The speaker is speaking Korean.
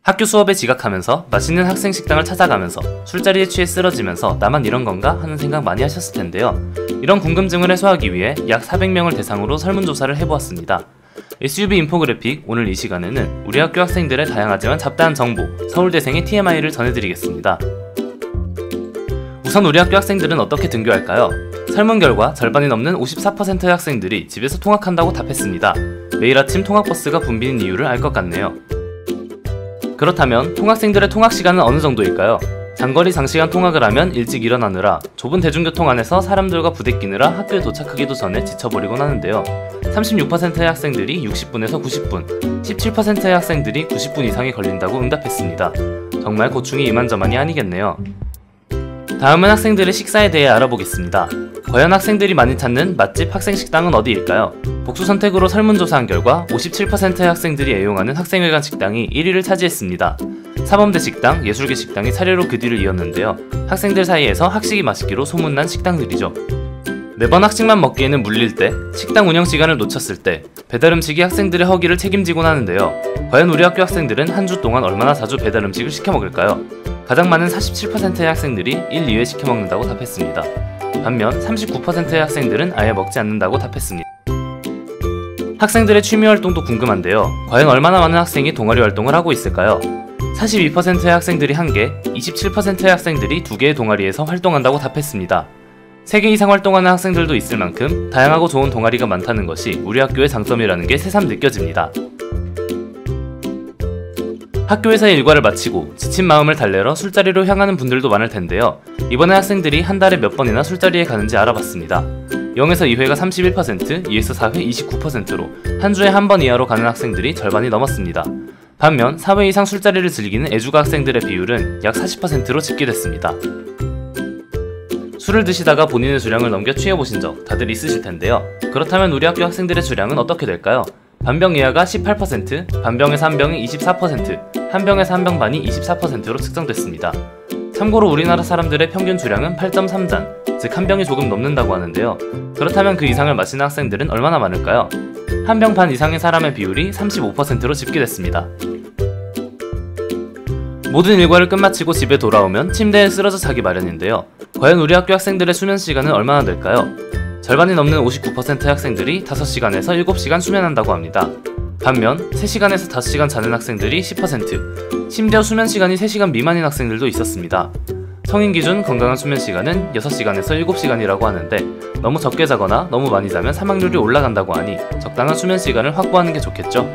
학교 수업에 지각하면서 맛있는 학생 식당을 찾아가면서 술자리에 취해 쓰러지면서 나만 이런 건가 하는 생각 많이 하셨을 텐데요. 이런 궁금증을 해소하기 위해 약 400명을 대상으로 설문조사를 해보았습니다. SUV 인포그래픽, 오늘 이 시간에는 우리 학교 학생들의 다양하지만 잡다한 정보, 서울대생의 TMI를 전해드리겠습니다. 우선 우리 학교 학생들은 어떻게 등교할까요? 설문 결과 절반이 넘는 54%의 학생들이 집에서 통학한다고 답했습니다. 매일 아침 통학버스가 붐비는 이유를 알 것 같네요. 그렇다면 통학생들의 통학시간은 어느 정도일까요? 장거리 장시간 통학을 하면 일찍 일어나느라 좁은 대중교통 안에서 사람들과 부대끼느라 학교에 도착하기도 전에 지쳐버리곤 하는데요. 36%의 학생들이 60분에서 90분, 17%의 학생들이 90분 이상이 걸린다고 응답했습니다. 정말 고충이 이만저만이 아니겠네요. 다음은 학생들의 식사에 대해 알아보겠습니다. 과연 학생들이 많이 찾는 맛집 학생식당은 어디일까요? 복수 선택으로 설문조사한 결과 57%의 학생들이 애용하는 학생회관 식당이 1위를 차지했습니다. 사범대 식당, 예술계 식당이 차례로 그 뒤를 이었는데요. 학생들 사이에서 학식이 맛있기로 소문난 식당들이죠. 매번 학식만 먹기에는 물릴 때, 식당 운영시간을 놓쳤을 때, 배달음식이 학생들의 허기를 책임지곤 하는데요. 과연 우리 학교 학생들은 한 주 동안 얼마나 자주 배달음식을 시켜먹을까요? 가장 많은 47%의 학생들이 1, 2회 시켜먹는다고 답했습니다. 반면 39%의 학생들은 아예 먹지 않는다고 답했습니다. 학생들의 취미활동도 궁금한데요. 과연 얼마나 많은 학생이 동아리 활동을 하고 있을까요? 42%의 학생들이 1개, 27%의 학생들이 2개의 동아리에서 활동한다고 답했습니다. 3개 이상 활동하는 학생들도 있을 만큼 다양하고 좋은 동아리가 많다는 것이 우리 학교의 장점이라는 게 새삼 느껴집니다. 학교에서의 일과를 마치고 지친 마음을 달래러 술자리로 향하는 분들도 많을 텐데요. 이번에 학생들이 한 달에 몇 번이나 술자리에 가는지 알아봤습니다. 0에서 2회가 31%, 2에서 4회 29%로 한 주에 한 번 이하로 가는 학생들이 절반이 넘었습니다. 반면 4회 이상 술자리를 즐기는 애주가 학생들의 비율은 약 40%로 집계됐습니다. 술을 드시다가 본인의 주량을 넘겨 취해보신 적 다들 있으실 텐데요. 그렇다면 우리 학교 학생들의 주량은 어떻게 될까요? 반병 이하가 18%, 반병에서 한 병이 24%, 한 병에서 한 병 반이 24%로 측정됐습니다. 참고로 우리나라 사람들의 평균 주량은 8.3잔, 즉 한 병이 조금 넘는다고 하는데요. 그렇다면 그 이상을 마시는 학생들은 얼마나 많을까요? 한 병 반 이상의 사람의 비율이 35%로 집계됐습니다. 모든 일과를 끝마치고 집에 돌아오면 침대에 쓰러져 자기 마련인데요. 과연 우리 학교 학생들의 수면 시간은 얼마나 될까요? 절반이 넘는 59%의 학생들이 5시간에서 7시간 수면한다고 합니다. 반면 3시간에서 5시간 자는 학생들이 10%, 심지어 수면 시간이 3시간 미만인 학생들도 있었습니다. 성인 기준 건강한 수면 시간은 6시간에서 7시간이라고 하는데 너무 적게 자거나 너무 많이 자면 사망률이 올라간다고 하니 적당한 수면 시간을 확보하는 게 좋겠죠.